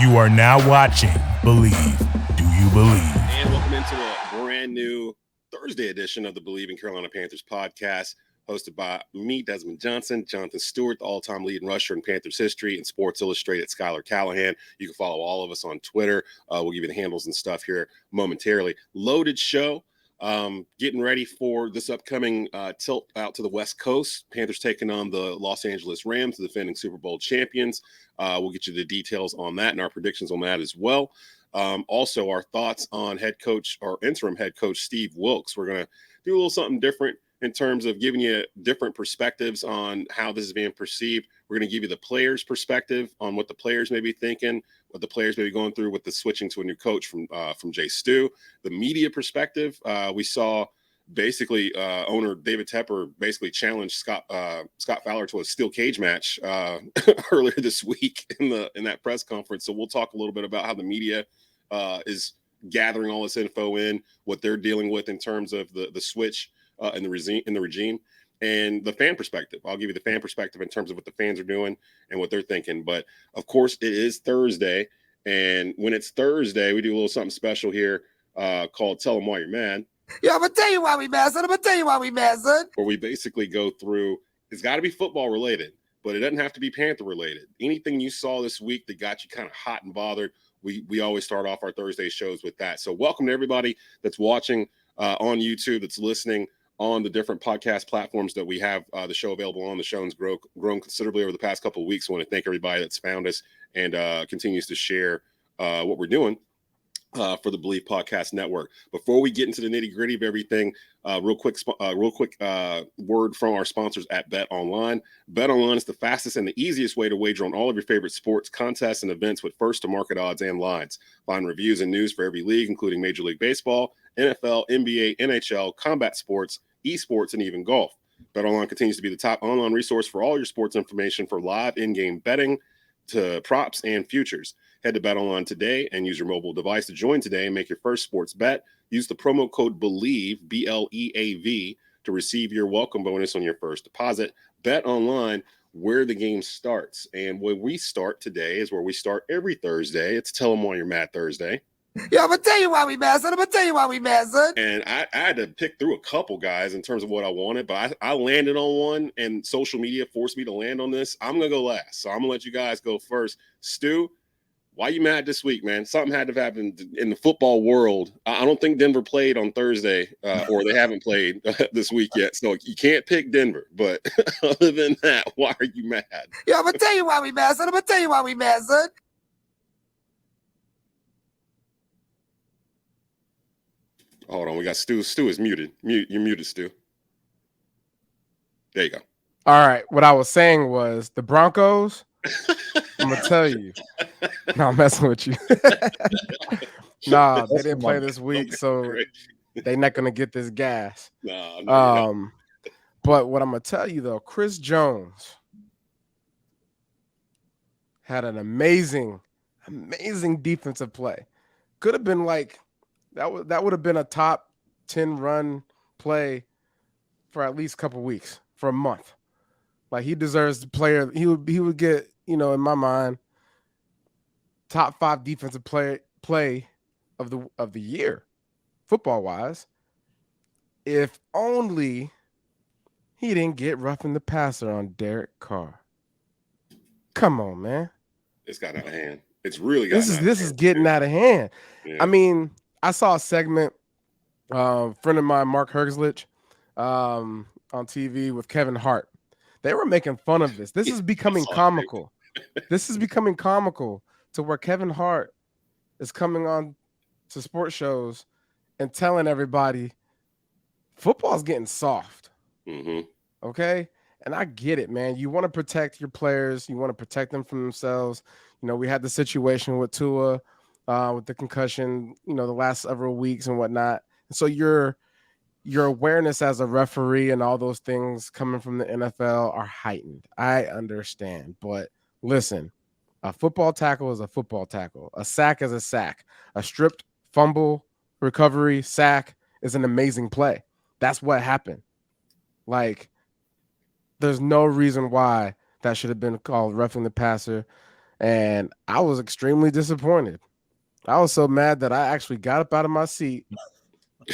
You are now watching Believe. Do you believe? And welcome into a brand new Thursday edition of the Believe in Carolina Panthers podcast, hosted by me, Desmond Johnson, Jonathan Stewart, the all-time leading rusher in Panthers history, and Sports Illustrated, Schuyler Callihan. You can follow all of us on Twitter. We'll give you the handles and stuff here momentarily. Loaded show. Getting ready for this upcoming tilt out to the West Coast. Panthers taking on the Los Angeles Rams, the defending Super Bowl champions. We'll get you the details on that and our predictions on that as well. Also, our thoughts on interim head coach Steve Wilks. We're going to do a little something different in terms of giving you different perspectives on how this is being perceived. We're going to give you the players' perspective on what the players may be thinking, what the players may be going through with the switching to a new coach from Jay Stu. The media perspective, we saw basically owner David Tepper basically challenged Scott Fowler to a steel cage match earlier this week in that press conference. So we'll talk a little bit about how the media is gathering all this info in, what they're dealing with in terms of the switch in the regime, and the fan perspective. I'll give you the fan perspective in terms of what the fans are doing and what they're thinking. But of course, it is Thursday, and when it's Thursday, we do a little something special here called "Tell Them Why You're Mad." Yeah, I'm gonna tell you why we mad, son. Where we basically go through. It's got to be football related, but it doesn't have to be Panther related. Anything you saw this week that got you kind of hot and bothered, we always start off our Thursday shows with that. So welcome to everybody that's watching on YouTube, that's listening on the different podcast platforms that we have the show available on. The show's grown considerably over the past couple of weeks. I want to thank everybody that's found us and continues to share what we're doing for the Believe Podcast Network. Before we get into the nitty gritty of everything, real quick word from our sponsors at Bet Online. Bet Online is the fastest and the easiest way to wager on all of your favorite sports, contests, and events with first to market odds and lines. Find reviews and news for every league, including Major League Baseball, NFL, NBA, NHL, combat sports, esports, and even golf. BetOnline continues to be the top online resource for all your sports information, for live in-game betting to props and futures. Head to BetOnline today and use your mobile device to join today and make your first sports bet. Use the promo code BELIEVE, BLEAV, to receive your welcome bonus on your first deposit. BetOnline, where the game starts. And where we start today is where we start every Thursday. It's Tell Them Why You're Mad Thursday. Yeah, I'm gonna tell you why we mad, son. And I had to pick through a couple guys in terms of what I wanted, but I landed on one, and social media forced me to land on this. I'm going to go last, so I'm going to let you guys go first. Stu, why you mad this week, man? Something had to have happened in the football world. I don't think Denver played on Thursday, or they haven't played this week yet, so you can't pick Denver. But other than that, why are you mad? Yeah, I'm gonna tell you why we mad, son. Hold on, we got Stu. Stu is muted. You're muted, Stu. There you go. All right. What I was saying was the Broncos. I'm gonna tell you. No, I'm messing with you. Nah, they didn't play this week, so they're not gonna get this gas. No, but what I'm gonna tell you though, Chris Jones had an amazing defensive play. Could have been like that would have been a top 10 run play for at least a couple weeks, for a month. Like, he deserves the player. He would get, in my mind, top 5 defensive play of the year, football wise. If only he didn't get roughing the passer on Derek Carr. Come on, man. It's gotten out of hand. It's really gotten out of hand. This is getting out of hand. Yeah. I mean, I saw a segment, friend of mine, Mark Hergslich, on TV with Kevin Hart. They were making fun of this. This is becoming comical. This is becoming comical to where Kevin Hart is coming on to sports shows and telling everybody football's getting soft. Mm-hmm. Okay? And I get it, man. You want to protect your players. You want to protect them from themselves. We had the situation with Tua with the concussion, the last several weeks and whatnot. So your awareness as a referee and all those things coming from the NFL are heightened. I understand. But listen, a football tackle is a football tackle. A sack is a sack. A stripped fumble recovery sack is an amazing play. That's what happened. Like, there's no reason why that should have been called roughing the passer. And I was extremely disappointed. I was so mad that I actually got up out of my seat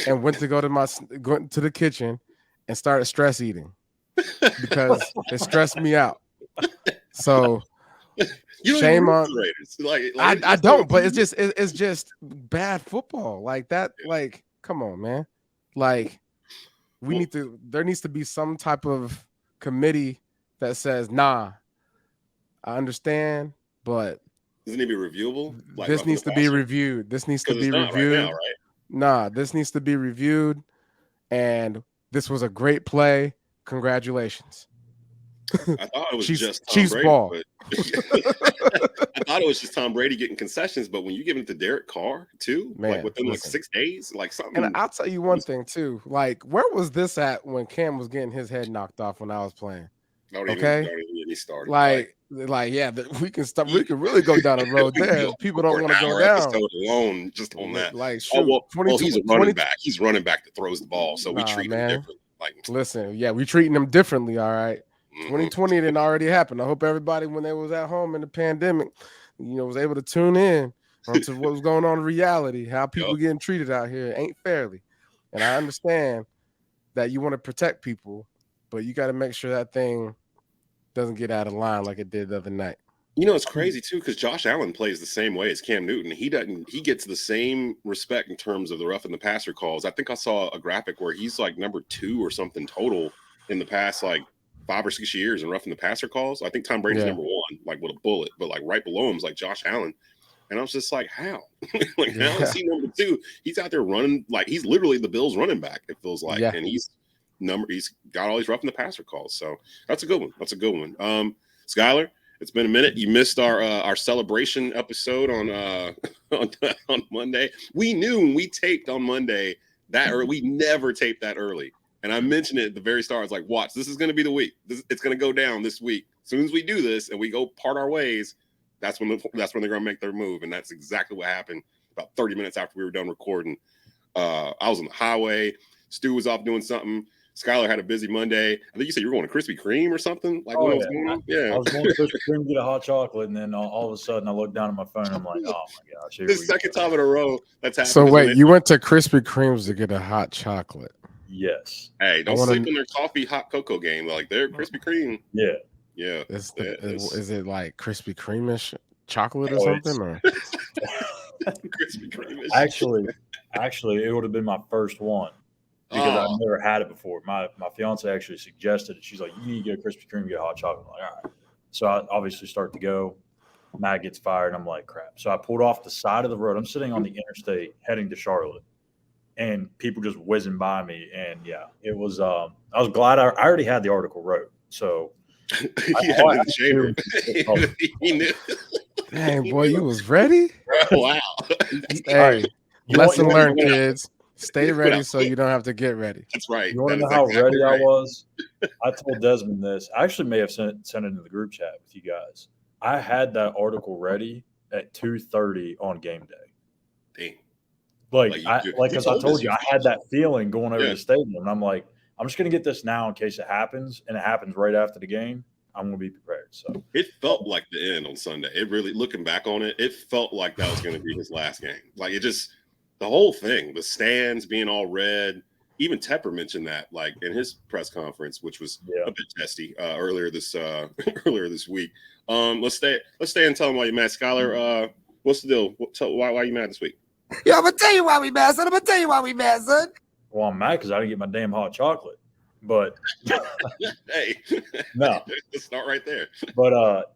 and went to go to the kitchen and started stress eating because it stressed me out. So You don't shame even root on for the Raiders. I don't, but it's just bad football like that. Like, come on, man. Like, there needs to be some type of committee that says, nah, I understand, but doesn't it be reviewable? Like this needs to be reviewed. This needs to be reviewed. Right now, right? Nah, this needs to be reviewed. And this was a great play. Congratulations. I thought it was just Tom Chiefs Brady, ball. I thought it was just Tom Brady getting concessions, but when you give it to Derek Carr too, Man, like within listen. 6 days, like something. And I'll tell you one thing too. Like, where was this at when Cam was getting his head knocked off when I was playing? Don't even get me started. Yeah, we can stop. We can really go down the road there. People don't want to go down. Alone, just on that. Like, shoot, he's a running back. He's running back that throws the ball, so we treat him differently. Like, listen, yeah, we treating him differently. All right. 2020 didn't already happen. I hope everybody, when they was at home in the pandemic, was able to tune in onto what was going on in reality, how people getting treated out here ain't fairly. And I understand that you want to protect people, but you got to make sure that thing doesn't get out of line like it did the other night. It's crazy too, because Josh Allen plays the same way as Cam Newton. He gets the same respect in terms of the roughing the passer calls. I think I saw a graphic where he's like number 2 or something total in the past, like 5 or 6 years in roughing the passer calls. I think Tom Brady's number 1, like with a bullet, but like right below him is like Josh Allen. And I was just like, how? How is he number 2? He's out there running, like he's literally the Bills running back, it feels like. And he's got all these roughing the passer calls. So that's a good one. Schuyler, it's been a minute. You missed our celebration episode on Monday. We knew when we taped on Monday that early. We never taped that early. And I mentioned it at the very start. I was like, watch, this is going to be the week. It's going to go down this week. As soon as we do this and we go part our ways, that's when they're going to make their move. And that's exactly what happened about 30 minutes after we were done recording. I was on the highway. Stu was off doing something. Schuyler had a busy Monday. I think you said you were going to Krispy Kreme or something. Like, I was going to Krispy Kreme to get a hot chocolate, and then all of a sudden I look down at my phone and I'm like, oh my gosh. The second time in a row that's happened. So wait, you went to Krispy Kreme's to get a hot chocolate? Yes. Hey, don't sleep on their coffee hot cocoa game. Like, they're Krispy Kreme. Yeah. Yeah. Is it like Krispy Kreme-ish chocolate or something? Or? Krispy Kreme-ish. Actually, it would have been my first one. Because I've never had it before. My fiance actually suggested it. She's like, you need to get a Krispy Kreme, get a hot chocolate. I'm like, all right. So I obviously start to go. Matt gets fired. And I'm like, crap. So I pulled off the side of the road. I'm sitting on the interstate heading to Charlotte. And people just whizzing by me. And, yeah, it was I was glad I already had the article wrote. So he knew. Dang, boy, you was ready? Wow. Hey, lesson learned, kids. Stay ready so you don't have to get ready. That's right. You want to know how ready I was? I told Desmond this. I actually may have sent it in the group chat with you guys. I had that article ready at 2:30 on game day. Dang. Because I told you, I had that feeling going over the stadium. And I'm like, I'm just going to get this now in case it happens. And it happens right after the game. I'm going to be prepared. So it felt like the end on Sunday. It really, looking back on it, it felt like that was going to be his last game. Like, it just – the whole thing, the stands being all red. Even Tepper mentioned that, like in his press conference, which was a bit testy earlier this week. Let's stay and tell him why you're mad, Schuyler. What's the deal? Why are you mad this week? Yo, I'm gonna tell you why we mad, son. Well, I'm mad because I didn't get my damn hot chocolate. But hey, no, let's start right there. But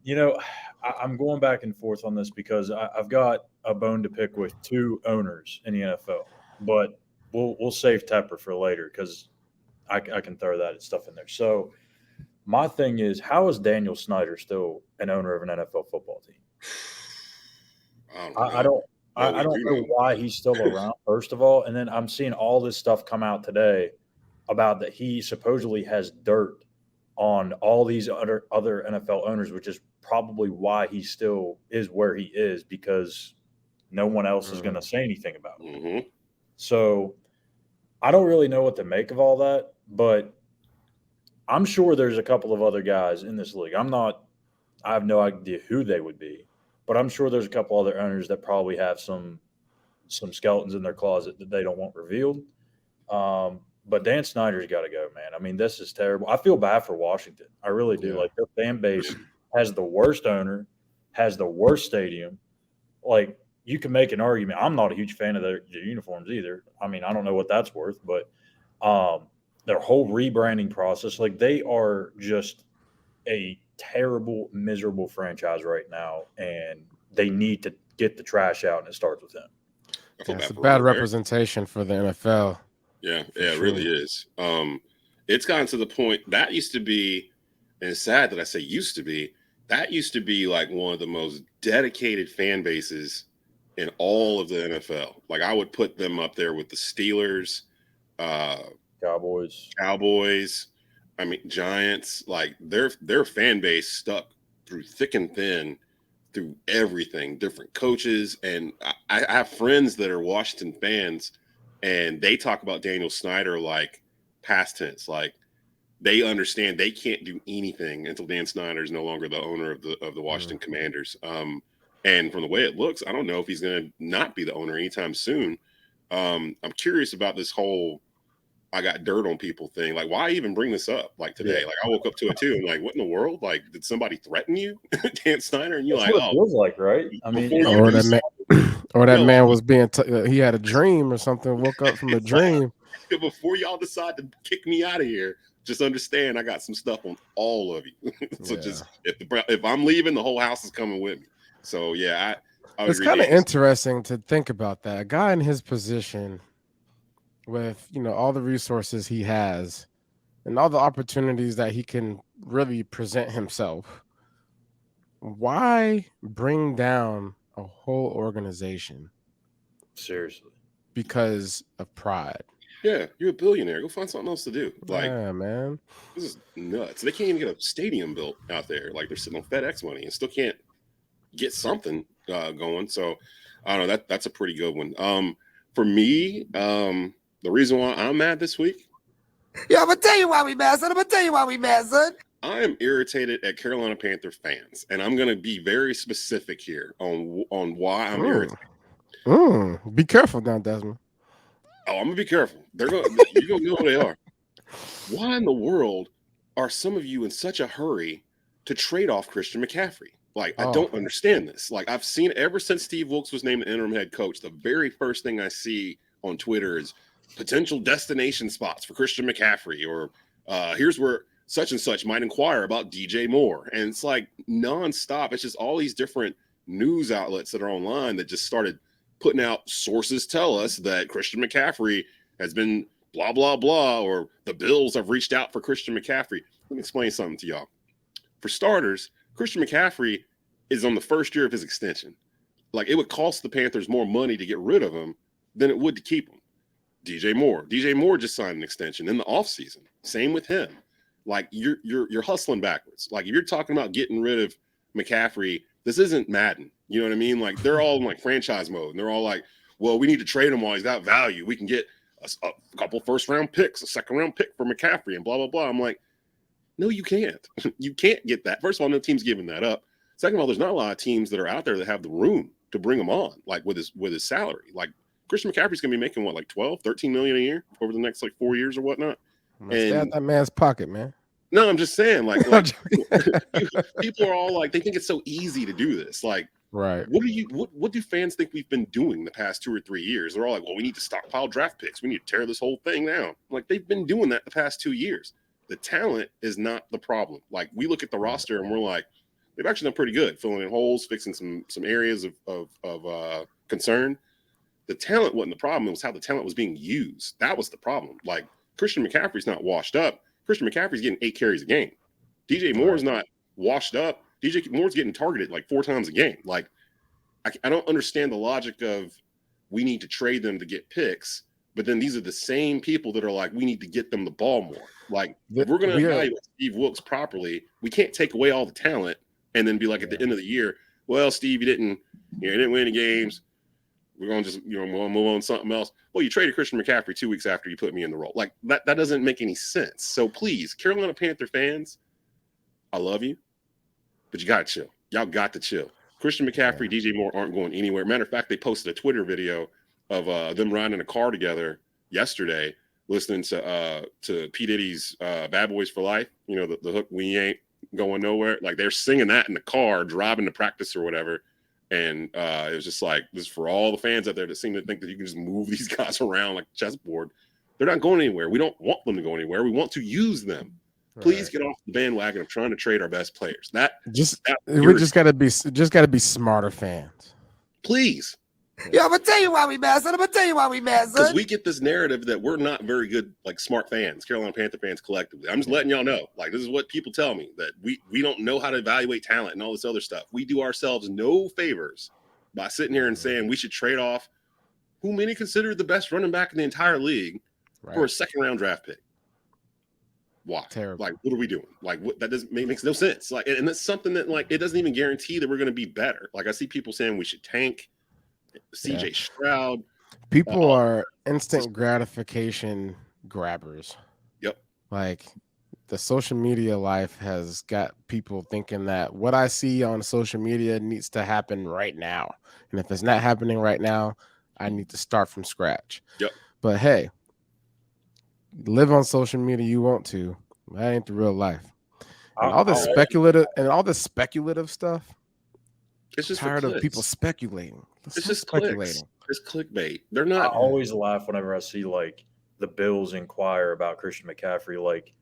I'm going back and forth on this because I've got a bone to pick with 2 owners in the NFL, but we'll save Tepper for later because I can throw that stuff in there. So my thing is, how is Daniel Snyder still an owner of an NFL football team? I don't know why he's still around, first of all, and then I'm seeing all this stuff come out today about that he supposedly has dirt on all these other NFL owners, which is probably why he still is where he is, because no one else is going to say anything about it. Mm-hmm. So I don't really know what to make of all that, but I'm sure there's a couple of other guys in this league. I have no idea who they would be, But I'm sure there's a couple other owners that probably have some skeletons in their closet that they don't want revealed. But Dan Snyder's got to go, man. I mean, this is terrible. I feel bad for Washington. I really do. Yeah. Like, their fan base has the worst owner, has the worst stadium. Like, you can make an argument. I'm not a huge fan of their uniforms either. I mean, I don't know what that's worth, but their whole rebranding process, like, they are just a terrible, miserable franchise right now, and they need to get the trash out, and it starts with him. It's a bad representation for the NFL. Yeah, it really is. It's gotten to the point that used to be, and it's sad that I say used to be, that used to be like one of the most dedicated fan bases in all of the NFL. Like, I would put them up there with the Steelers, Cowboys. I mean, Giants. Like, their fan base stuck through thick and thin, through everything, different coaches. And I have friends that are Washington fans, and they talk about Daniel Snyder like past tense. Like, they understand they can't do anything until Dan Snyder is no longer the owner of the Washington Commanders. And from the way it looks, I don't know if he's going to not be the owner anytime soon. I'm curious about this whole I got dirt on people thing. Like, why even bring this up? Like, today, like, I woke up to it too. I'm like, what in the world? Like, did somebody threaten you, Dan Snyder? And you're That's like, what it feels like, right? I mean, Or that man was being he had a dream or something, woke up from a dream. Before y'all decide to kick me out of here, just understand I got some stuff on all of you. So just if I'm leaving, the whole house is coming with me. So yeah, I it's kind of interesting to think about that. A guy in his position, with all the resources he has and all the opportunities that he can really present himself, why bring down a whole organization? Seriously, because of pride. Yeah, you're a billionaire. Go find something else to do. Like, yeah, man, this is nuts. They can't even get a stadium built out there. Like, they're sitting on FedEx money and still can't get something going. So I don't know. That's a pretty good one. For me, the reason why I'm mad this week. Yeah, I'm gonna tell you why we mad, son. I am irritated at Carolina Panther fans, and I'm gonna be very specific here on why I'm irritated. Be careful now, Desmond. Oh, I'm gonna be careful. You're gonna know who they are. Why in the world are some of you in such a hurry to trade off Christian McCaffrey? Like, I don't understand this. Like, I've seen ever since Steve Wilks was named the interim head coach, the very first thing I see on Twitter is potential destination spots for Christian McCaffrey, or here's where such and such might inquire about DJ Moore. And it's like nonstop. It's just all these different news outlets that are online that just started putting out sources tell us that Christian McCaffrey has been blah, blah, blah, or the Bills have reached out for Christian McCaffrey. Let me explain something to y'all. For starters, Christian McCaffrey is on the first year of his extension. Like, it would cost the Panthers more money to get rid of him than it would to keep him. DJ Moore just signed an extension in the offseason. Same with him. Like, you're hustling backwards. Like, if you're talking about getting rid of McCaffrey, this isn't Madden. You know what I mean? Like, they're all in like franchise mode, and they're all like, well, we need to trade him while he's got value. We can get a couple first-round picks, a second-round pick for McCaffrey, and blah, blah, blah. I'm like, no, you can't. You can't get that. First of all, no team's giving that up. Second of all, there's not a lot of teams that are out there that have the room to bring him on, like with his salary. Like, Christian McCaffrey's going to be making what, like 12, 13 million a year over the next like 4 years or whatnot. Stay out that man's pocket, man. No, I'm just saying, like people are all like, they think it's so easy to do this. Like, right. What do fans think we've been doing the past 2 or 3 years? They're all like, well, we need to stockpile draft picks. We need to tear this whole thing down. Like, they've been doing that the past 2 years. The talent is not the problem. Like, we look at the roster and we're like, they've actually done pretty good, filling in holes, fixing some areas of concern. The talent wasn't the problem. It was how the talent was being used. That was the problem. Like, Christian McCaffrey's not washed up. Christian McCaffrey's getting 8 carries a game. DJ Moore's not washed up. DJ Moore's getting targeted like 4 times a game. Like, I don't understand the logic of we need to trade them to get picks, but then these are the same people that are like, we need to get them the ball more. Like, if we're going to evaluate Steve Wilks properly, we can't take away all the talent and then be like at the end of the year, well, Steve, you didn't win any games. We're going to just, move on to something else. Well, you traded Christian McCaffrey 2 weeks after you put me in the role. Like, that doesn't make any sense. So please, Carolina Panther fans, I love you, but you got to chill. Y'all got to chill. Christian McCaffrey, DJ Moore aren't going anywhere. Matter of fact, they posted a Twitter video of them riding in a car together yesterday, listening to P. Diddy's Bad Boys for Life. You know, the hook, "We ain't going nowhere." Like, they're singing that in the car, driving to practice or whatever. And it was just like, this is for all the fans out there that seem to think that you can just move these guys around like a chessboard. They're not going anywhere. We don't want them to go anywhere. We want to use them. Please get off the bandwagon of trying to trade our best players. We just gotta be smarter fans. Please. Yeah, I'm gonna tell you why we mad, son. Because we get this narrative that we're not very good, like, smart fans, Carolina Panther fans collectively. I'm just letting y'all know. Like, this is what people tell me, that we don't know how to evaluate talent and all this other stuff. We do ourselves no favors by sitting here and saying we should trade off who many consider the best running back in the entire league for a second-round draft pick. Why? Terrible. Like, what are we doing? Like, what? That makes no sense. Like, and that's something that, like, it doesn't even guarantee that we're going to be better. Like, I see people saying we should tank CJ Stroud. People are instant gratification grabbers. Yep. Like, the social media life has got people thinking that what I see on social media needs to happen right now. And if it's not happening right now, I need to start from scratch. Yep. But hey, live on social media you want to. That ain't the real life. And all the speculative stuff. It's just tired of people speculating. It's just speculating. It's clickbait. They're not. I always laugh whenever I see, like, the Bills inquire about Christian McCaffrey. Like,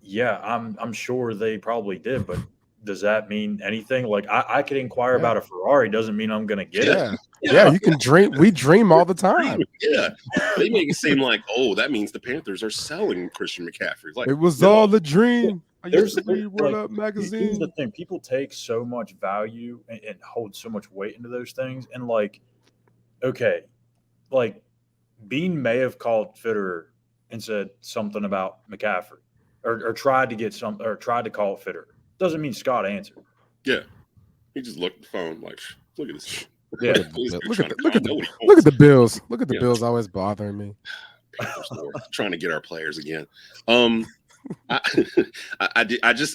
yeah, I'm sure they probably did, but does that mean anything? Like, I could inquire about a Ferrari, doesn't mean I'm gonna get it. Yeah, you can dream. We dream all the time. Yeah, they make it seem like, oh, that means the Panthers are selling Christian McCaffrey. Like, it was all a dream. I used to read What Up magazine. Here's the thing: people take so much value and hold so much weight into those things. And, like, okay, like, Bean may have called Fitterer and said something about McCaffrey, or tried to call it Fitterer. Doesn't mean Scott answered. Yeah, he just looked at the phone like, look at this. Yeah, look at the Bills. Look at the Bills always bothering me. Trying to get our players again. I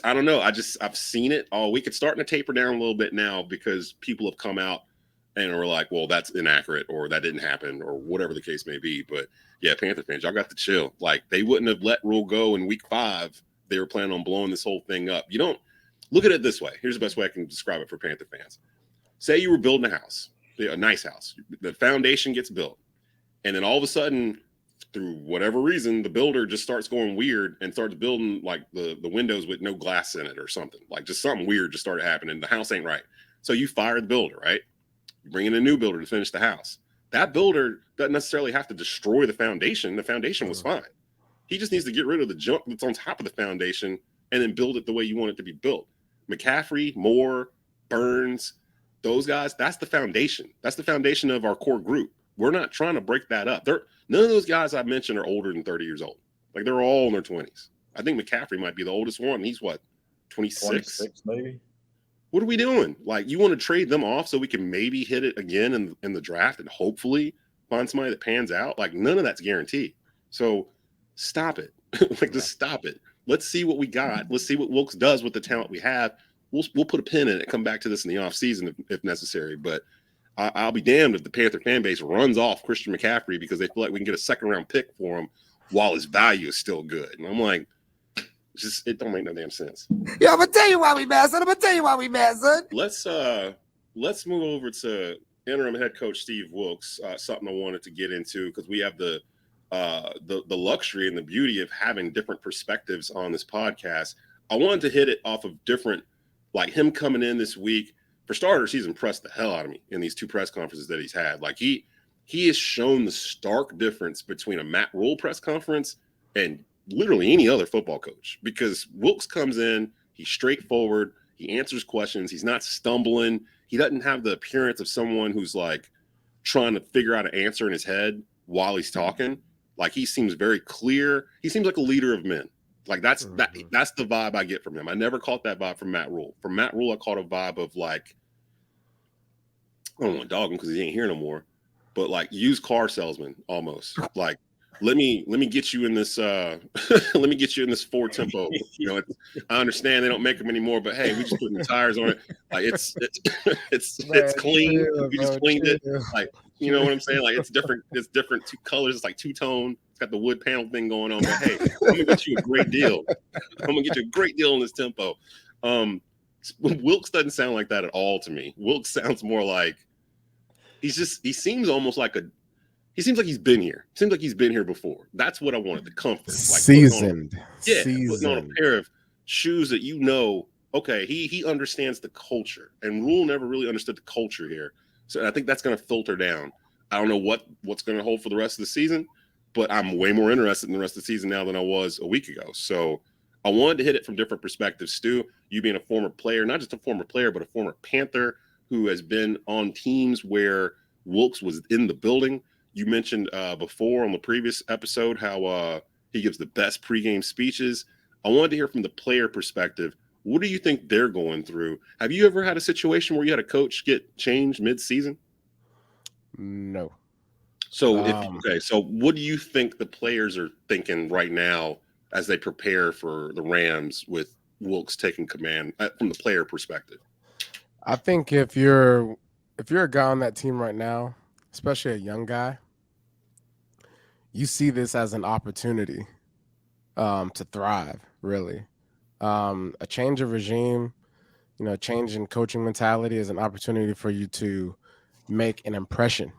don't know. I've seen it all week. It's starting to taper down a little bit now because people have come out and are like, well, that's inaccurate, or that didn't happen, or whatever the case may be. But yeah, Panther fans, y'all got to chill. Like, they wouldn't have let Rule go in week 5. They were planning on blowing this whole thing up. You don't look at it this way. Here's the best way I can describe it for Panther fans. Say you were building a house, a nice house. The foundation gets built, and then all of a sudden, through whatever reason, the builder just starts going weird and starts building, like, the windows with no glass in it or something. Like, just something weird just started happening. The house ain't right. So you fire the builder, right? You bring in a new builder to finish the house. That builder doesn't necessarily have to destroy the foundation. The foundation was fine. He just needs to get rid of the junk that's on top of the foundation and then build it the way you want it to be built. McCaffrey, Moore, Burns, those guys, that's the foundation. That's the foundation of our core group. We're not trying to break that up. None of those guys I mentioned are older than 30 years old. Like, they're all in their 20s. I think McCaffrey might be the oldest one. He's what, 26? 26 maybe. What are we doing? Like, you want to trade them off so we can maybe hit it again in the draft and hopefully find somebody that pans out? Like, none of that's guaranteed. So stop it. Like, just stop it. Let's see what we got. Let's see what Wilks does with the talent we have. We'll put a pin in it, come back to this in the offseason if necessary. But I'll be damned if the Panther fan base runs off Christian McCaffrey because they feel like we can get a second-round pick for him while his value is still good. And I'm like, it don't make no damn sense. Yeah, I'm gonna tell you why we mad, son. Let's move over to interim head coach Steve Wilks. Something I wanted to get into because we have the luxury and the beauty of having different perspectives on this podcast. I wanted to hit it off of different, like, him coming in this week. For starters, he's impressed the hell out of me in these 2 press conferences that he's had. Like, he has shown the stark difference between a Matt Rule press conference and literally any other football coach, because Wilks comes in, he's straightforward, he answers questions, he's not stumbling, he doesn't have the appearance of someone who's, like, trying to figure out an answer in his head while he's talking. Like, he seems very clear. He seems like a leader of men. Like, that's the vibe I get from him. I never caught that vibe from Matt Rule. From Matt Rule, I caught a vibe of, like, I don't want to dog him because he ain't here no more, but like used car salesman almost. Like, let me get you in this let me get you in this 4 tempo. You know, I understand they don't make them anymore, but hey, we just putting the tires on it. Like it's Man, clean. chill, We just bro, cleaned it. chill. Like, you know what I'm saying? Like it's different 2 colors. It's like 2-tone. It's got the wood panel thing going on. But hey, I'm gonna get you a great deal. I'm gonna get you a great deal in this tempo. Wilks doesn't sound like that at all to me. Wilks sounds more like he seems almost like he seems like he's been here. Seems like he's been here before. That's what I wanted, the comfort. Like Seasoned. putting on a pair of shoes that okay, he understands the culture. And Rule never really understood the culture here. So I think that's going to filter down. I don't know what's going to hold for the rest of the season, but I'm way more interested in the rest of the season now than I was a week ago. So I wanted to hit it from different perspectives. Stu, you being a former player, not just a former player, but a former Panther who has been on teams where Wilks was in the building. You mentioned before on the previous episode how he gives the best pregame speeches. I wanted to hear from the player perspective. What do you think they're going through? Have you ever had a situation where you had a coach get changed mid-season? No. So, so what do you think the players are thinking right now as they prepare for the Rams with Wilks taking command from the player perspective? I think if you're a guy on that team right now, especially a young guy, you see this as an opportunity to thrive, really. A change of regime, change in coaching mentality is an opportunity for you to make an impression,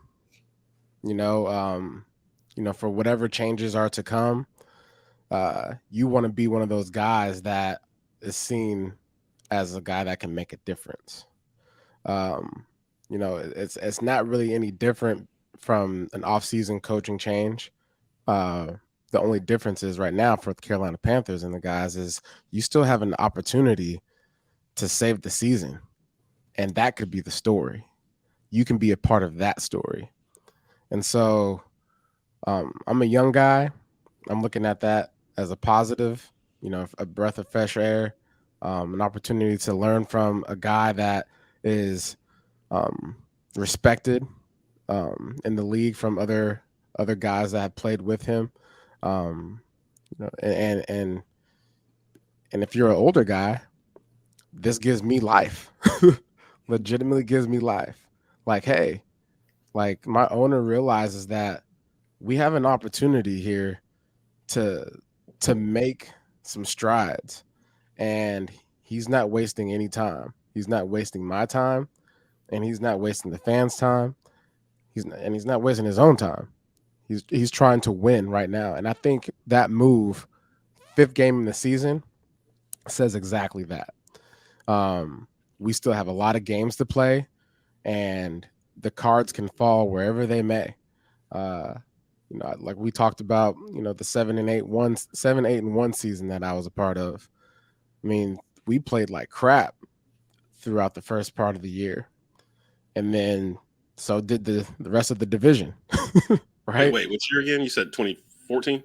for whatever changes are to come. You want to be one of those guys that is seen as a guy that can make a difference. It's not really any different from an off-season coaching change. The only difference is right now for the Carolina Panthers and the guys is you still have an opportunity to save the season, and that could be the story. You can be a part of that story. And so I'm a young guy. I'm looking at that as a positive, a breath of fresh air, an opportunity to learn from a guy that is respected in the league from other guys that have played with him. And if you're an older guy, this gives me life. Legitimately gives me life. Like, hey, like my owner realizes that we have an opportunity here to make some strides, and he's not wasting any time. He's not wasting my time, and he's not wasting the fans' time. He's not wasting his own time. He's trying to win right now, and I think that move, 5th game in the season, says exactly that. We still have a lot of games to play, and the cards can fall wherever they may. Like we talked about, the 7-8-1 season that I was a part of. I mean, we played like crap throughout the first part of the year, and then so did the rest of the division. Right? Wait, what's year again? You said 2014?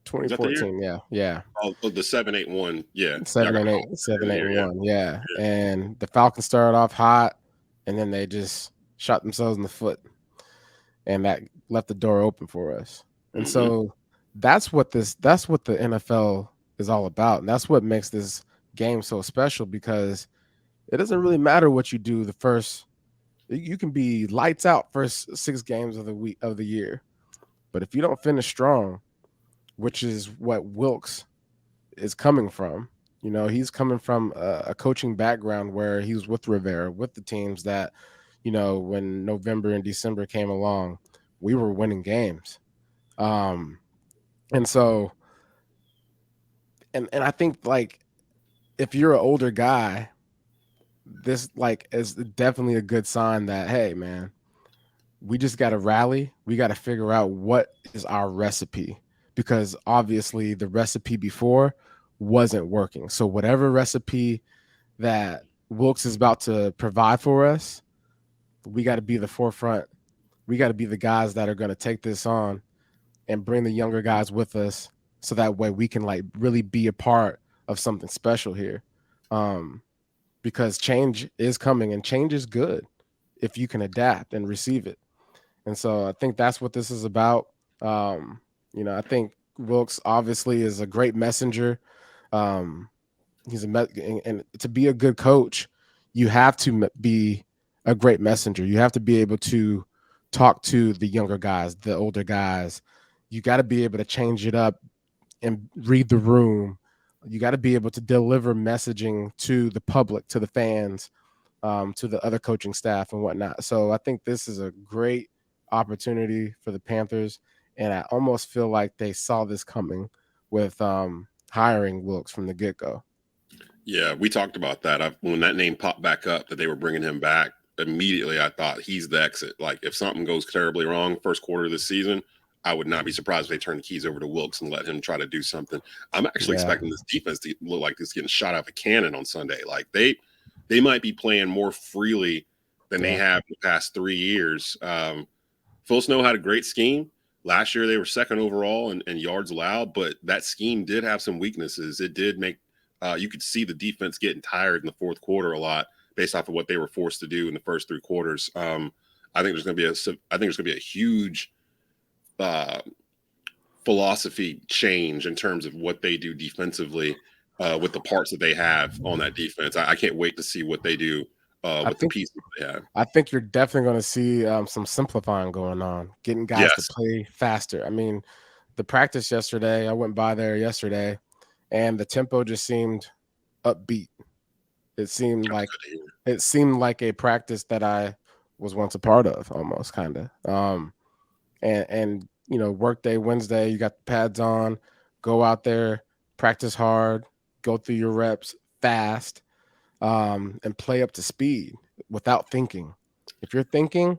2014, yeah. Oh, the 7-8-1, yeah. 7-8-1, yeah. And the Falcons started off hot, and then they just shot themselves in the foot, and that left the door open for us. And so that's what the NFL is all about, and that's what makes this game so special, because it doesn't really matter what you do the first. You can be lights out first 6 games of the year, but if you don't finish strong, which is what Wilks is coming from, he's coming from a coaching background where he was with Rivera, with the teams that, when November and December came along, we were winning games. And so, and I think, like, if you're an older guy, this is definitely a good sign that, hey, man, we just got to rally. We got to figure out what is our recipe, because obviously the recipe before wasn't working. So whatever recipe that Wilks is about to provide for us, we got to be the forefront. We got to be the guys that are going to take this on and bring the younger guys with us, so that way we can really be a part of something special here. Because change is coming, and change is good if you can adapt and receive it. And so I think that's what this is about. You know, I think Wilks obviously is a great messenger. He's and to be a good coach, you have to be a great messenger. You have to be able to talk to the younger guys, the older guys. You got to be able to change it up and read the room. You got to be able to deliver messaging to the public, to the fans, to the other coaching staff and whatnot. So I think this is a great opportunity for the Panthers. And I almost feel like they saw this coming with hiring Wilks from the get-go. Yeah, we talked about that. When that name popped back up that they were bringing him back, immediately I thought he's the exit. Like if something goes terribly wrong first quarter of this season, I would not be surprised if they turn the keys over to Wilks and let him try to do something. I'm actually expecting this defense to look like it's getting shot out of a cannon on Sunday. Like they might be playing more freely than they have in the past 3 years. Phil Snow had a great scheme. Last year they were second overall in yards allowed, but that scheme did have some weaknesses. It did make you could see the defense getting tired in the fourth quarter a lot based off of what they were forced to do in the first 3 quarters. I think there's going to be a huge philosophy change in terms of what they do defensively with the parts that they have on that defense. I can't wait to see what they do with the pieces they have. I think you're definitely going to see some simplifying going on, getting guys to play faster. I mean, the practice yesterday, I went by there yesterday, and the tempo just seemed upbeat. It seemed like a practice that I was once a part of, almost kind of. And you know, workday Wednesday, you got the pads on, go out there, practice hard, go through your reps fast, and play up to speed without thinking. If you're thinking,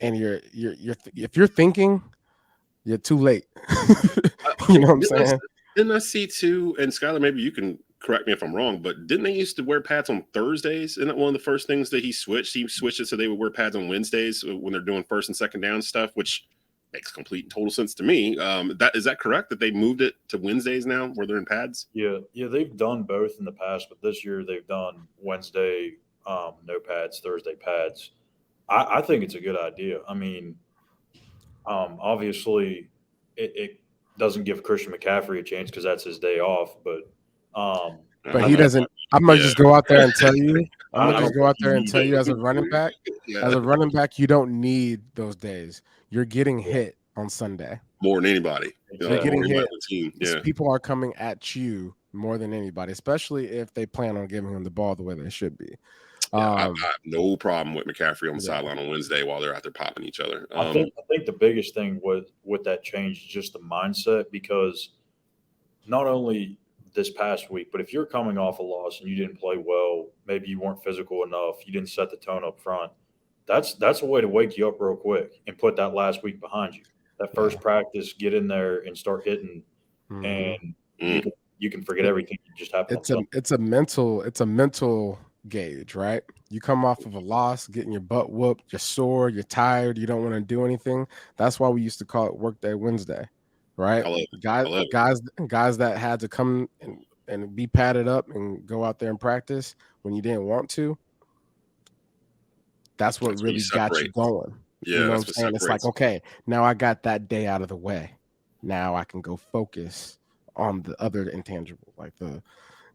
and if you're thinking, you're too late. You know what I'm saying? Didn't I see too? And Schuyler, maybe you can correct me if I'm wrong, but didn't they used to wear pads on Thursdays? Isn't that one of the first things that he switched? He switched it so they would wear pads on Wednesdays when they're doing first and second down stuff, which makes complete and total sense to me. Is that correct that they moved it to Wednesdays now where they're in pads? Yeah, they've done both in the past, but this year they've done Wednesday no pads, Thursday pads. I think it's a good idea. I mean, obviously it doesn't give Christian McCaffrey a chance because that's his day off, but he doesn't. I'm gonna just go out there and tell you. I'm gonna just go out there and tell you as a running back. As a running back, you don't need those days. You're getting hit on Sunday more than anybody. You're getting hit. People are coming at you more than anybody, especially if they plan on giving him the ball the way they should be. I have no problem with McCaffrey on the sideline on Wednesday while they're out there popping each other. I think the biggest thing with that change is just the mindset, because not only this past week, but if you're coming off a loss and you didn't play well, maybe you weren't physical enough, you didn't set the tone up front, that's a way to wake you up real quick and put that last week behind you. That first practice, get in there and start hitting, and you can forget everything that just happened. It's a mental gauge, right? You come off of a loss, getting your butt whooped, you're sore, you're tired, you don't want to do anything. That's why we used to call it Workday Wednesday, right? Guys that had to come and be padded up and go out there and practice when you didn't want to. That's what really got you going. Yeah, you know what I'm saying? It's like, okay, now I got that day out of the way. Now I can go focus on the other intangible, like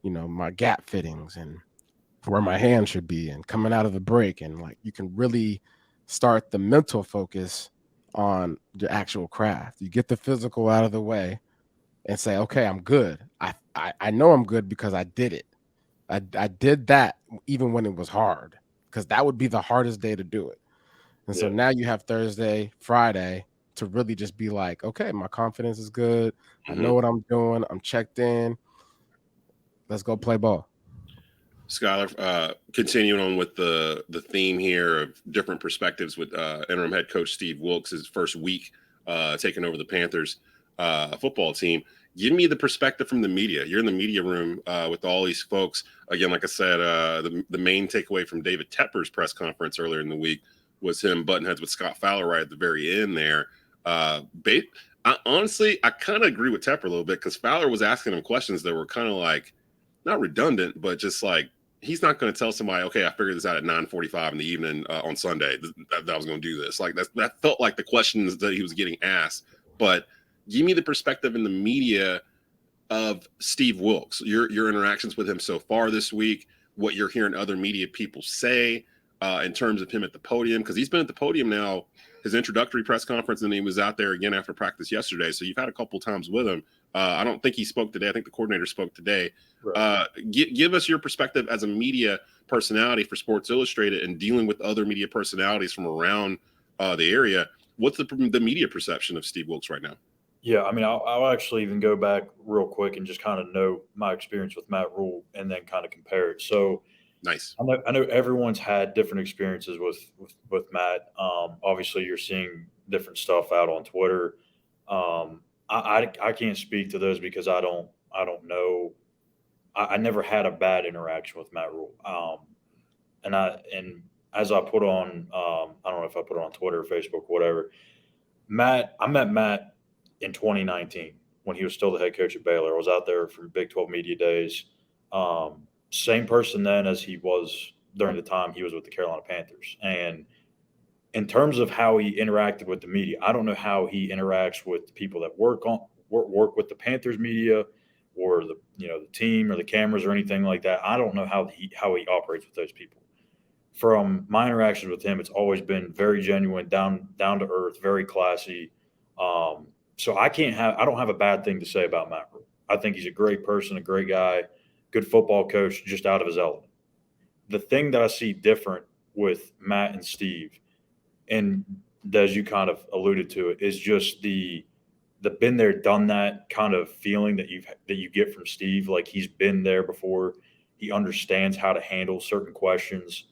my gap fittings and where my hand should be and coming out of the break. And like, you can really start the mental focus on your actual craft. You get the physical out of the way and say, okay, I'm good. I know I'm good because I did it. I did that even when it was hard, because that would be the hardest day to do it. And so now you have Thursday, Friday to really just be like, okay, my confidence is good. I know what I'm doing. I'm checked in. Let's go play ball. Schuyler, continuing on with the theme here of different perspectives with interim head coach Steve Wilks, his first week taking over the Panthers football team. Give me the perspective from the media. You're in the media room with all these folks. Again, like I said, the main takeaway from David Tepper's press conference earlier in the week was him button heads with Scott Fowler right at the very end there. Honestly, I kind of agree with Tepper a little bit, because Fowler was asking him questions that were kind of like, not redundant, but just like, he's not going to tell somebody, okay, I figured this out at 9:45 in the evening on Sunday that I was going to do this. Like that felt like the questions that he was getting asked. But give me the perspective in the media of Steve Wilks, your interactions with him so far this week, what you're hearing other media people say in terms of him at the podium, because he's been at the podium now, his introductory press conference, and he was out there again after practice yesterday. So you've had a couple times with him. I don't think he spoke today. I think the coordinator spoke today. Right. Give us your perspective as a media personality for Sports Illustrated and dealing with other media personalities from around the area. What's the media perception of Steve Wilks right now? Yeah, I mean, I'll actually even go back real quick and just kind of know my experience with Matt Rule and then kind of compare it. So nice. I know everyone's had different experiences with Matt. Obviously, you're seeing different stuff out on Twitter. I can't speak to those because I don't know. I never had a bad interaction with Matt Rule. And as I put on, I don't know if I put it on Twitter or Facebook, whatever. I met Matt in 2019 when he was still the head coach at Baylor. I was out there for Big 12 Media Days. Same person then as he was during the time he was with the Carolina Panthers. And in terms of how he interacted with the media, I don't know how he interacts with the people that work with the Panthers media or the team or the cameras or anything like that. I don't know how he operates with those people. From my interactions with him, it's always been very genuine, down to earth, very classy. So I don't have a bad thing to say about Matt Rule. I think he's a great person, a great guy, good football coach, just out of his element. The thing that I see different with Matt and Steve, and as you kind of alluded to it, is just the been there, done that kind of feeling that you get from Steve. Like he's been there before. He understands how to handle certain questions.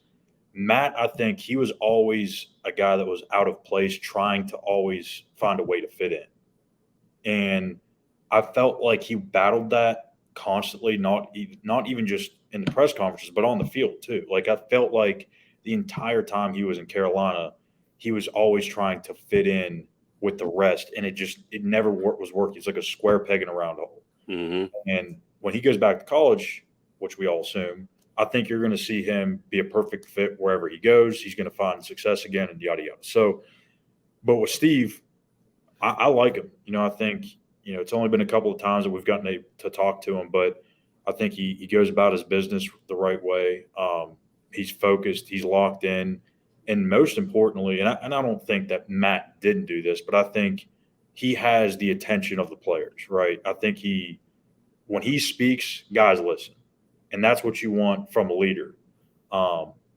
Matt, I think he was always a guy that was out of place, trying to always find a way to fit in. And I felt like he battled that constantly, not even just in the press conferences, but on the field too. Like I felt like the entire time he was in Carolina, he was always trying to fit in with the rest, and it never was working. It's like a square peg in a round hole. Mm-hmm. And when he goes back to college, which we all assume, I think you're going to see him be a perfect fit wherever he goes. He's going to find success again and yada, yada. So, but with Steve, I like him. I think, it's only been a couple of times that we've gotten to talk to him, but I think he goes about his business the right way. He's focused, he's locked in. And most importantly, and I don't think that Matt didn't do this, but I think he has the attention of the players, right? I think when he speaks, guys listen. And that's what you want from a leader,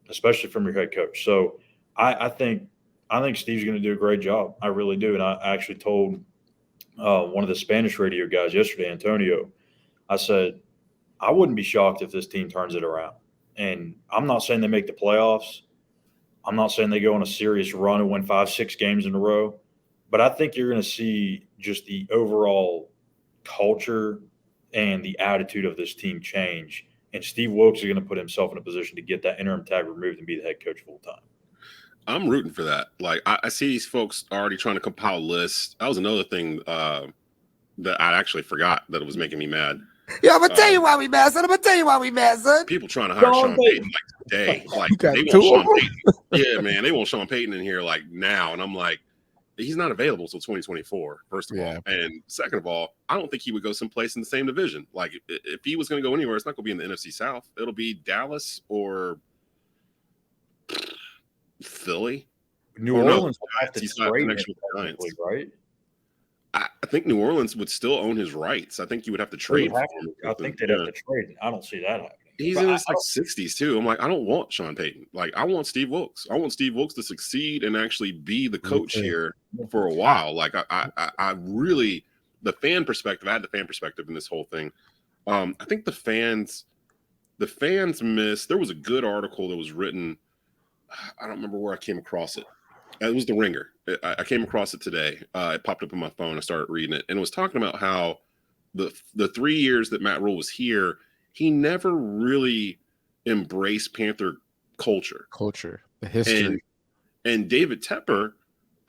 especially from your head coach. So I think Steve's going to do a great job. I really do. And I actually told one of the Spanish radio guys yesterday, Antonio, I said, I wouldn't be shocked if this team turns it around. And I'm not saying they make the playoffs. I'm not saying they go on a serious run and win 5-6 games in a row. But I think you're going to see just the overall culture and the attitude of this team change. And Steve Wilks is going to put himself in a position to get that interim tag removed and be the head coach full time. I'm rooting for that. Like I see these folks already trying to compile lists. That was another thing that I actually forgot that it was making me mad. Yeah, I'm gonna tell you why we mad, son. I'm gonna tell you why we mad, son. People trying to hire Sean Payton like today. Like they want Sean Payton. Yeah, man, they want Sean Payton in here like now. And I'm like, he's not available until 2024, first of all. And second of all, I don't think he would go someplace in the same division. Like if he was going to go anywhere, it's not going to be in the NFC South. It'll be Dallas or Philly. New Orleans would have to trade him, right? I think New Orleans would still own his rights. I think you would have to trade. I think they'd have to trade. I don't see that happening. He's in his 60s too. I'm like, I don't want Sean Payton. Like, I want Steve Wilks. I want Steve Wilks to succeed and actually be the coach here for a while. Like, I really, the fan perspective. I had the fan perspective in this whole thing. I think the fans miss. There was a good article that was written. I don't remember where I came across it. It was The Ringer. I came across it today. It popped up on my phone. I started reading it, and it was talking about how the 3 years that Matt Rule was here, he never really embraced Panther culture, the history. And David Tepper,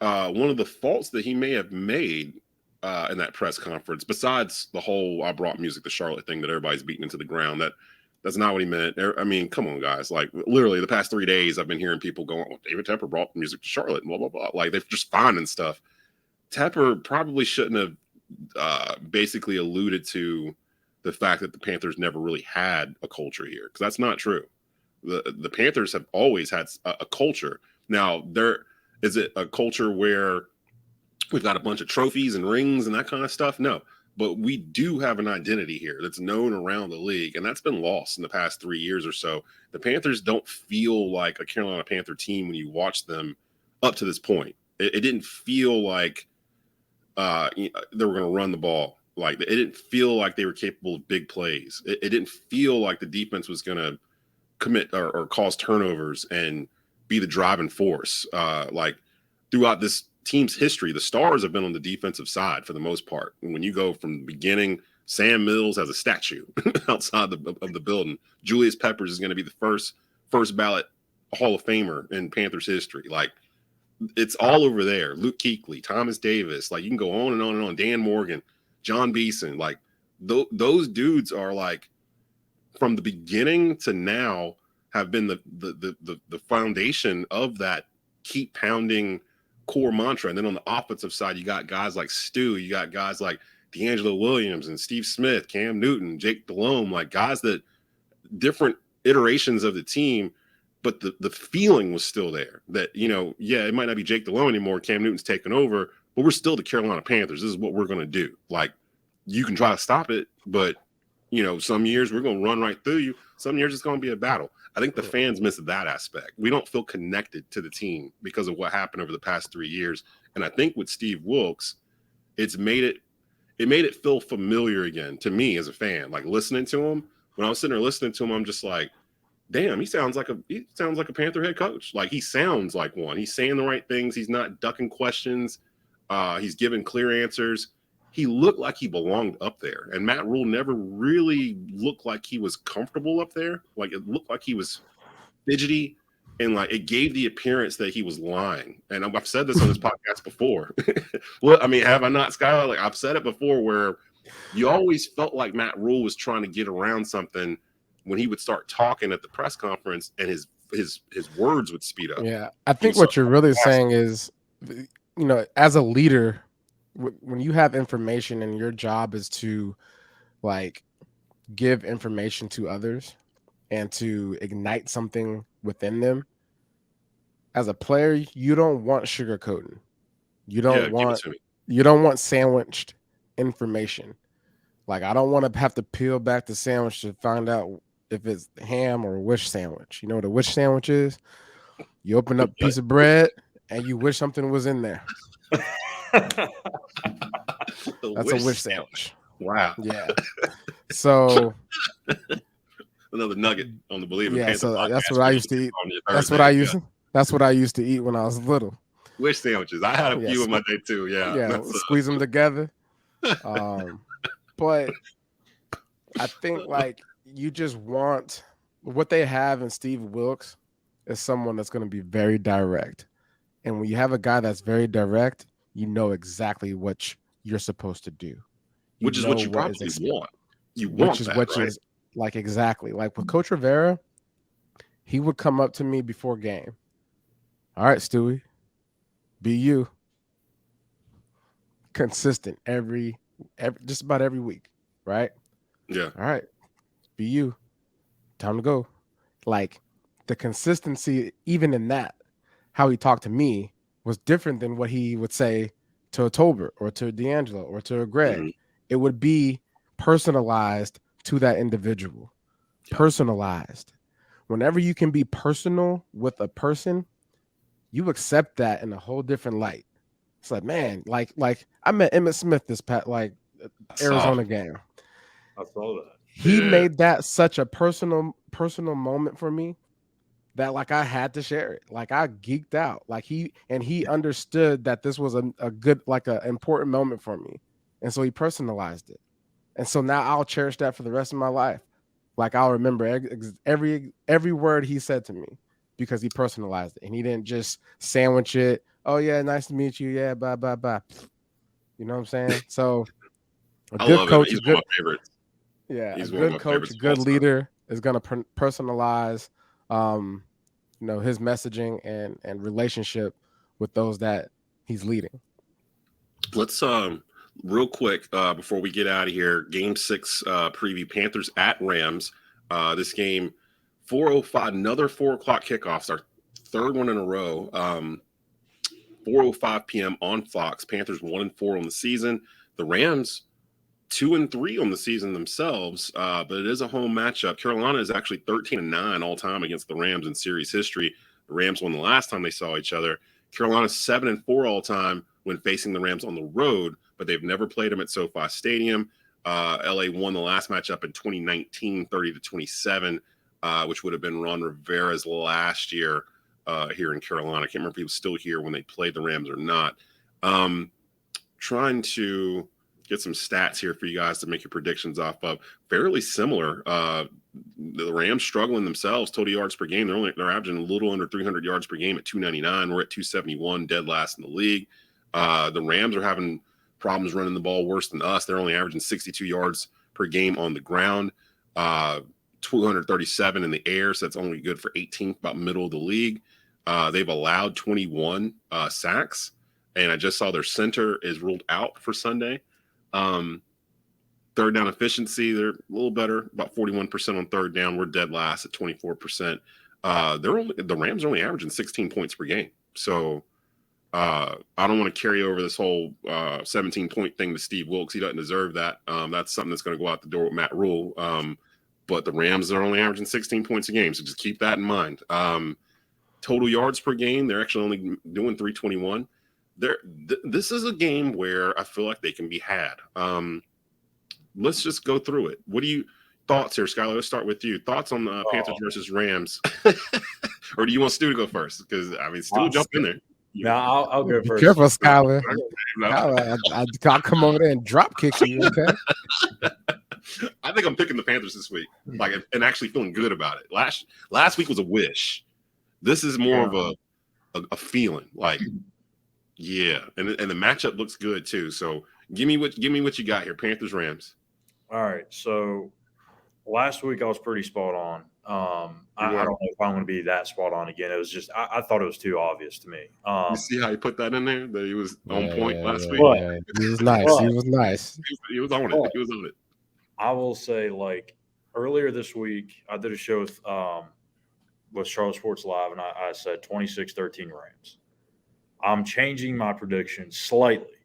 one of the faults that he may have made in that press conference, besides the whole "I brought music to Charlotte" thing that everybody's beating into the ground, that's not what he meant. I mean, come on, guys. Like, literally, the past 3 days, I've been hearing people going, "Oh, David Tepper brought music to Charlotte," and blah, blah, blah. Like, they're just finding stuff. Tepper probably shouldn't have basically alluded to the fact that the Panthers never really had a culture here, because that's not true. The Panthers have always had a culture. Now, is it a culture where we've got a bunch of trophies and rings and that kind of stuff? No, but we do have an identity here that's known around the league, and that's been lost in the past 3 years or so. The Panthers don't feel like a Carolina Panther team when you watch them up to this point. It didn't feel like they were going to run the ball. Like, it didn't feel like they were capable of big plays. It didn't feel like the defense was going to commit or cause turnovers and be the driving force. Like, throughout this team's history, the stars have been on the defensive side for the most part. And when you go from the beginning, Sam Mills has a statue outside of the building. Julius Peppers is going to be the first ballot Hall of Famer in Panthers history. Like, it's all over there. Luke Kuechly, Thomas Davis, like, you can go on and on and on. Dan Morgan, John Beeson, like, those dudes are, like, from the beginning to now have been the foundation of that keep pounding core mantra. And then on the offensive side, you got guys like Stu, you got guys like D'Angelo Williams and Steve Smith, Cam Newton, Jake Delhomme, like guys that different iterations of the team, but the feeling was still there that, it might not be Jake Delhomme anymore. Cam Newton's taken over, but we're still the Carolina Panthers. This is what we're going to do. Like, you can try to stop it, but some years we're going to run right through you. Some years it's going to be a battle. I think the fans miss that aspect. We don't feel connected to the team because of what happened over the past 3 years. And I think with Steve Wilks, it made it feel familiar again to me as a fan. Like, listening to him, when I was sitting there listening to him, I'm just like, damn, he sounds like a Panther head coach. Like, he sounds like one. He's saying the right things. He's not ducking questions. He's giving clear answers. He looked like he belonged up there. And Matt Rule never really looked like he was comfortable up there. Like, it looked like he was fidgety, and like it gave the appearance that he was lying. And I've said this on this podcast before. Well, I mean, have I not, Schuyler? Like, I've said it before, where you always felt like Matt Rule was trying to get around something when he would start talking at the press conference, and his words would speed up. Yeah, I think what you're really saying is, as a leader, when you have information and your job is to like give information to others and to ignite something within them, as a player, you don't want sugarcoating. You don't want sandwiched information. Like, I don't want to have to peel back the sandwich to find out if it's ham or a wish sandwich. You know what a wish sandwich is? You open up a piece of bread and you wish something was in there. That's a wish sandwich. Wow. Yeah. So another nugget on the Believe in yeah, Panther so podcast. that's what I used to eat. That's what I used to eat when I was little. Wish sandwiches. I had a few in my day too. Yeah. Yeah, squeeze them together. But I think, like, you just want what they have in Steve Wilks is someone that's going to be very direct. And when you have a guy that's very direct, you know exactly what you're supposed to do. Which is what you probably want. You want that, which right? is like exactly like with Coach Rivera. He would come up to me before game. All right, Stewie, be you. Consistent every just about every week, right? Yeah. All right, be you. Time to go. Like, the consistency, even in that, how he talked to me was different than what he would say to a Tolbert or to a D'Angelo or to a Greg. Mm-hmm. It would be personalized to that individual. Yeah. Personalized. Whenever you can be personal with a person, you accept that in a whole different light. It's like, man, like I met Emmitt Smith this Arizona game. I saw that. He made that such a personal moment for me that, like, I had to share it. Like, I geeked out. Like, he understood that this was a good, like, an important moment for me. And so he personalized it. And so now I'll cherish that for the rest of my life. Like, I'll remember every word he said to me because he personalized it. And he didn't just sandwich it. Oh, yeah, nice to meet you. Yeah, bye, bye, bye. You know what I'm saying? So a good coach, He's one of my favorites. Yeah, a good coach, a good leader is going to personalize, his messaging and relationship with those that he's leading. Let's Real quick, before we get out of here, Game 6 preview, Panthers at Rams. This game, 4:05, another 4 o'clock kickoffs, our third one in a row. 4:05 p.m. on Fox. Panthers 1-4 on the season. The Rams 2-3 on the season themselves, but it is a home matchup. Carolina is actually 13-9 all time against the Rams in series history. The Rams won the last time they saw each other. Carolina's 7-4 all time when facing the Rams on the road, but they've never played them at SoFi Stadium. LA won the last matchup in 2019, 30-27, which would have been Ron Rivera's last year here in Carolina. I can't remember if he was still here when they played the Rams or not. Trying to get some stats here for you guys to make your predictions off of. Fairly similar. The Rams struggling themselves, total yards per game. They're averaging a little under 300 yards per game at 299. We're at 271, dead last in the league. The Rams are having problems running the ball worse than us. They're only averaging 62 yards per game on the ground, 237 in the air, so that's only good for 18th, about middle of the league. They've allowed 21 sacks, and I just saw their center is ruled out for Sunday. Third down efficiency, they're a little better, about 41% on third down. We're dead last at 24%. The Rams are only averaging 16 points per game. So I don't want to carry over this whole 17-point thing to Steve Wilks. He doesn't deserve that. That's something that's going to go out the door with Matt Rule. But the Rams are only averaging 16 points a game, so just keep that in mind. Total yards per game, they're actually only doing 321. This is a game where I feel like they can be had. Let's just go through it. What do you thoughts here, Schuyler? Let's start with you. Thoughts on the Panthers versus Rams, or do you want Stu to go first? Because I mean, Stu jump in there. No, I'll go first. Be careful, Schuyler. I'll come over there and drop kick you. Okay. I think I'm picking the Panthers this week, and actually feeling good about it. Last week was a wish. This is more of a feeling, yeah, and the matchup looks good too. So give me what you got here, Panthers Rams. All right, so last week I was pretty spot on. I don't know if I'm going to be that spot on again. It was just I thought it was too obvious to me. You see how he put that in there? That he was on point last week. Yeah. He was nice. He was nice. He was on it. He was on it. I will say, earlier this week, I did a show with Charlotte Sports Live, and I said 26-13 Rams. I'm changing my prediction slightly.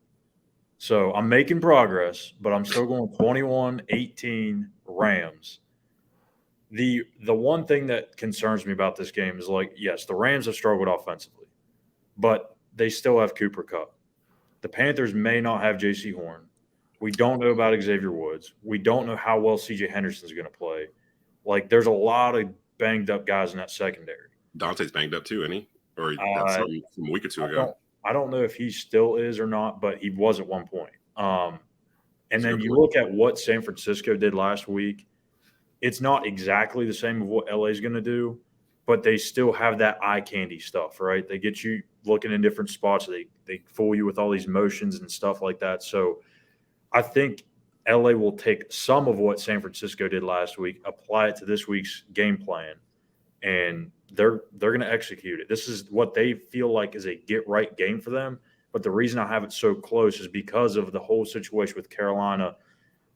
So I'm making progress, but I'm still going 21-18 Rams. The one thing that concerns me about this game is, yes, the Rams have struggled offensively, but they still have Cooper Kupp. The Panthers may not have J.C. Horn. We don't know about Xavier Woods. We don't know how well C.J. Henderson's going to play. There's a lot of banged-up guys in that secondary. Dante's banged up too, isn't he? Or that's something from a week or two ago. I don't know if he still is or not, but he was at one point. And then you look at what San Francisco did last week. It's not exactly the same of what LA is going to do, but they still have that eye candy stuff, right? They get you looking in different spots. They fool you with all these motions and stuff like that. So I think LA will take some of what San Francisco did last week, apply it to this week's game plan, and they're going to execute it. This is what they feel like is a get-right game for them. But the reason I have it so close is because of the whole situation with Carolina.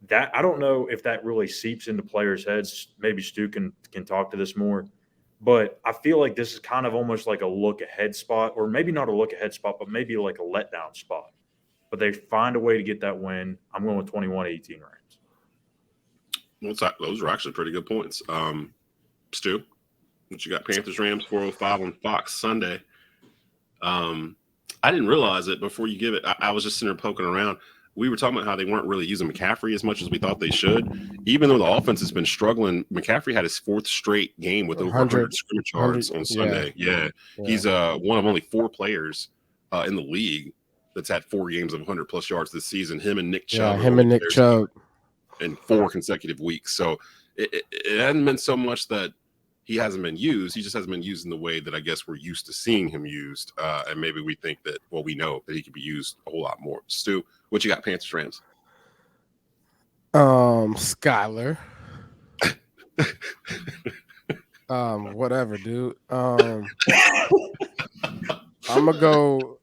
That I don't know if that really seeps into players' heads. Maybe Stu can talk to this more. But I feel like this is kind of almost like a look-ahead spot, or maybe not a look-ahead spot, but maybe like a letdown spot. But they find a way to get that win. I'm going with 21-18 Rams. Those are actually pretty good points. Stu, what you got? Panthers Rams 4:05 on Fox Sunday. I didn't realize it before you give it. I was just sitting there poking around. We were talking about how they weren't really using McCaffrey as much as we thought they should. Even though the offense has been struggling, McCaffrey had his fourth straight game with over 100 scrimmage yards on Sunday. Yeah. He's one of only 4 players in the league that's had 4 games of 100-plus yards this season. Him and Nick Chubb. Yeah, him and Nick Chubb. In 4 consecutive weeks. So it hasn't been so much that he hasn't been used. He just hasn't been used in the way that I guess we're used to seeing him used. And maybe we think that, well, we know that he could be used a whole lot more. Stu, what you got, Panthers Rams? Schuyler. Whatever, dude. I'm gonna go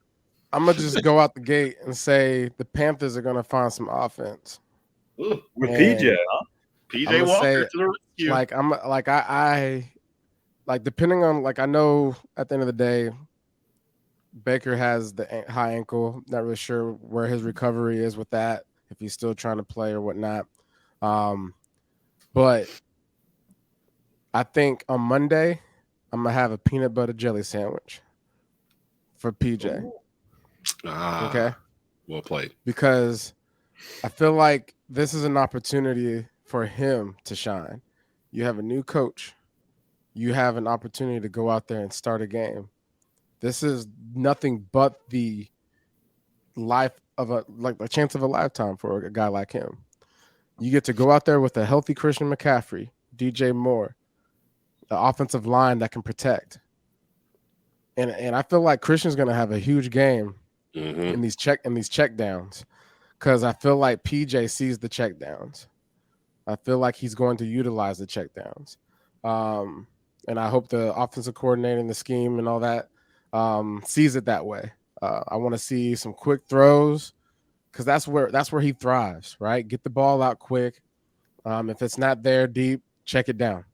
I'm gonna just go out the gate and say the Panthers are gonna find some offense. Ooh, With And PJ, huh? PJ I'm gonna Walker say, to the rescue. like I like depending on I know at the end of the day, Baker has the high ankle. Not really sure where his recovery is with that. If he's still trying to play or whatnot. But I think on Monday I'm gonna have a peanut butter jelly sandwich for PJ. Ooh. Okay. Well played. Because I feel like this is an opportunity for him to shine. You have a new coach. You have an opportunity to go out there and start a game. This is nothing but the life of a chance of a lifetime for a guy like him. You get to go out there with a healthy Christian McCaffrey, DJ Moore, the offensive line that can protect. And I feel like Christian's going to have a huge game in these check downs, because I feel like PJ sees the check downs. I feel like he's going to utilize the check downs. And I hope the offensive coordinator and the scheme and all that sees it that way. I want to see some quick throws, because that's where he thrives, right? Get the ball out quick. If it's not there deep, check it down.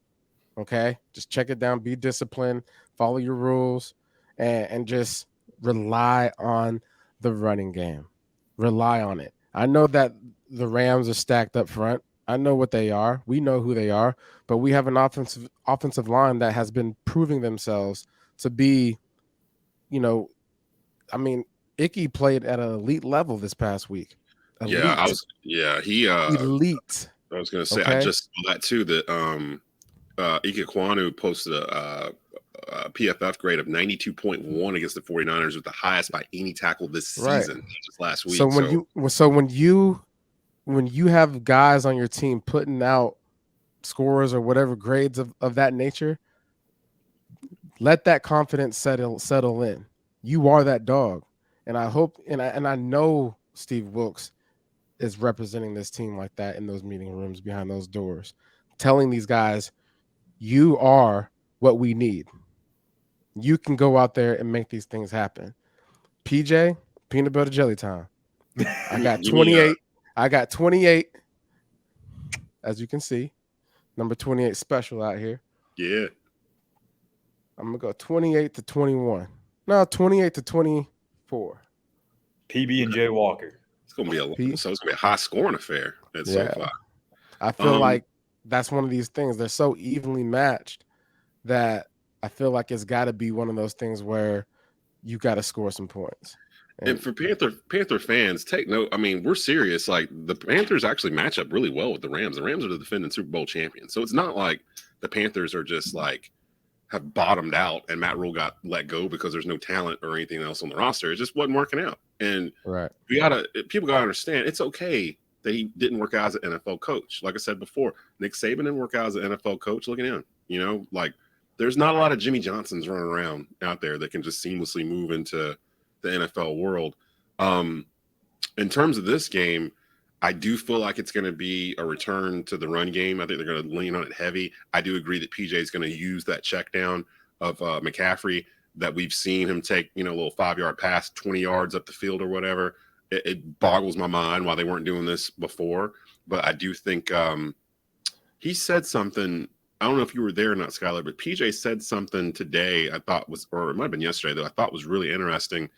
Okay, just check it down. Be disciplined. Follow your rules, and just rely on the running game. Rely on it. I know that the Rams are stacked up front. I know what they are. We know who they are, but we have an offensive line that has been proving themselves to be, Icky played at an elite level this past week. Elite. Elite. I was gonna say, Okay? I just saw that too, that Ike Kwanu posted a PFF grade of 92.1 against the 49ers, with the highest by any tackle this season, just last week. So when you have guys on your team putting out scores or whatever grades of that nature, let that confidence settle in. You are that dog. And I hope and I know Steve Wilks is representing this team like that in those meeting rooms behind those doors, telling these guys, you are what we need. You can go out there and make these things happen. PJ, peanut butter jelly time. I got 28. I got 28. As you can see, number 28 special out here. Yeah. I'm going to go 28 to 21. No, 28 to 24. PB and J Walker. It's gonna be a high scoring affair at SoFi. I feel like that's one of these things. They're so evenly matched that I feel like it's got to be one of those things where you got to score some points. And for Panther fans, take note. I mean, we're serious. Like, the Panthers actually match up really well with the Rams. The Rams are the defending Super Bowl champions, so it's not like the Panthers are just like have bottomed out and Matt Rule got let go because there's no talent or anything else on the roster. It just wasn't working out. And people gotta understand, it's okay that he didn't work out as an NFL coach. Like I said before, Nick Saban didn't work out as an NFL coach. Look at him. Like, there's not a lot of Jimmy Johnsons running around out there that can just seamlessly move into the NFL world. In terms of this game, I do feel like it's going to be a return to the run game. I think they're going to lean on it heavy. I do agree that PJ is going to use that check down of McCaffrey that we've seen him take, a little 5-yard pass, 20 yards up the field or whatever. It boggles my mind why they weren't doing this before. But I do think he said something. I don't know if you were there or not, Schuyler, but PJ said something today I thought was, or it might have been yesterday, that I thought was really interesting.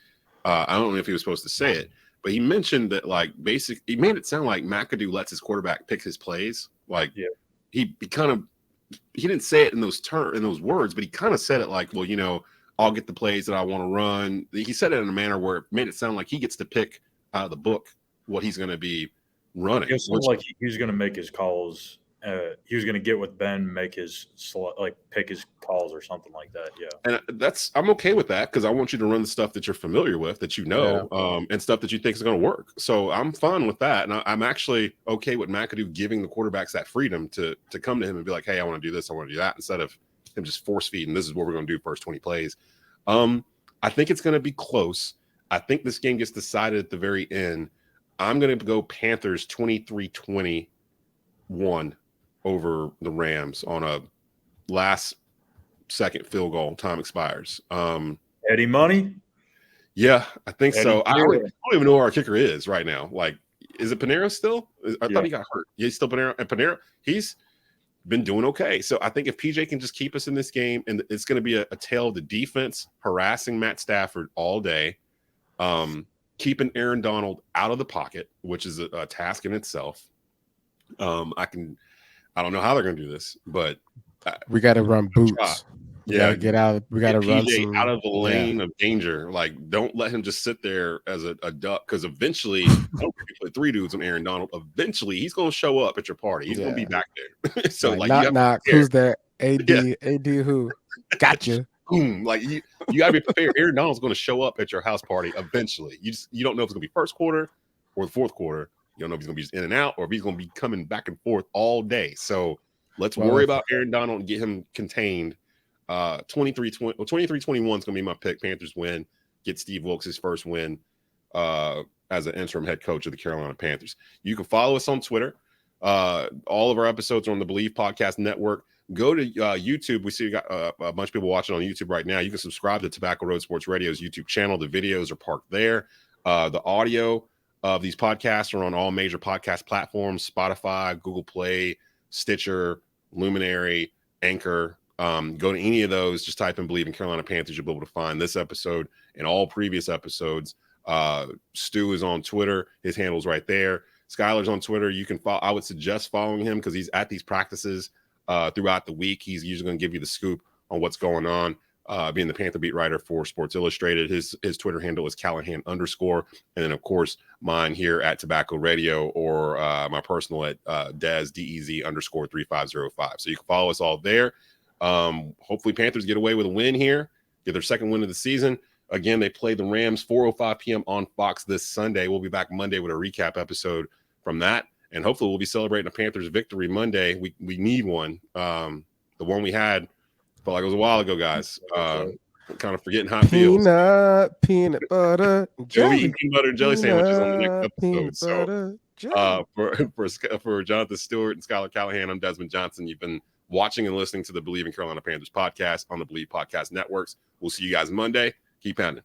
I don't know if he was supposed to say it, but he mentioned that, like, he made it sound like McAdoo lets his quarterback pick his plays. Like, he didn't say it in those words, but he kind of said it like, well, I'll get the plays that I want to run. He said it in a manner where it made it sound like he gets to pick out of the book what he's going to be running. It sounded like he was going to make his calls. He was going to get with Ben, pick his calls or something like that. Yeah. And I'm okay with that, because I want you to run the stuff that you're familiar with, that and stuff that you think is going to work. So I'm fine with that. And I'm actually okay with McAdoo giving the quarterbacks that freedom to come to him and be like, hey, I want to do this, I want to do that, instead of him just force feeding, this is what we're going to do first 20 plays. I think it's going to be close. I think this game gets decided at the very end. I'm going to go Panthers 23-21 over the Rams on a last second field goal. Time expires. Eddie Money? Yeah, I think Eddie so. I Guerra. don't even know where our kicker is right now. Like, is it Panera still? I Yeah. thought he got hurt. Yeah, he's still Panera. And Panera, he's been doing okay. So I think if PJ can just keep us in this game, and it's going to be a tale of the defense harassing Matt Stafford all day, keeping Aaron Donald out of the pocket, which is a task in itself. I don't know how they're going to do this, but we got to run boots. We got to get out. We got to run PJ out of the lane of danger. Like, don't let him just sit there as a duck, because eventually, I don't think you put 3 dudes on Aaron Donald. Eventually, he's going to show up at your party. He's going to be back there. So, like, knock. Who's there? AD who? Gotcha. Like, you got to be prepared. Aaron Donald's going to show up at your house party eventually. You don't know if it's going to be first quarter or the fourth quarter. You don't know if he's going to be just in and out, or if he's going to be coming back and forth all day. So let's worry about Aaron Donald and get him contained. 23-21 is going to be my pick. Panthers win. Get Steve Wilks his first win as an interim head coach of the Carolina Panthers. You can follow us on Twitter. All of our episodes are on the Believe Podcast Network. Go to YouTube. We see we got a bunch of people watching on YouTube right now. You can subscribe to Tobacco Road Sports Radio's YouTube channel. The videos are parked there. The audio of these podcasts are on all major podcast platforms: Spotify, Google Play, Stitcher, Luminary, Anchor. Go to any of those, just type in Believe in Carolina Panthers. You'll be able to find this episode and all previous episodes. Stu is on Twitter. His handle's right there. Schuyler's on Twitter. You can follow. I would suggest following him because he's at these practices throughout the week. He's usually going to give you the scoop on what's going on. Being the Panther beat writer for Sports Illustrated, his Twitter handle is Callihan_. And then, of course, mine here at Tobacco Radio, or my personal at DEZ_3505. So you can follow us all there. Hopefully Panthers get away with a win here, get their second win of the season. Again, they play the Rams 4:05 p.m. on Fox this Sunday. We'll be back Monday with a recap episode from that, and hopefully we'll be celebrating a Panthers victory Monday. We need one. The one we had felt like it was a while ago, guys. Kind of forgetting how it feels. Peanut butter, jelly. Peanut butter and jelly sandwiches on the next episode. For Jonathan Stewart and Schuyler Callihan, I'm Desmond Johnson. You've been watching and listening to the Believe in Carolina Panthers podcast on the Believe Podcast Networks. We'll see you guys Monday. Keep pounding.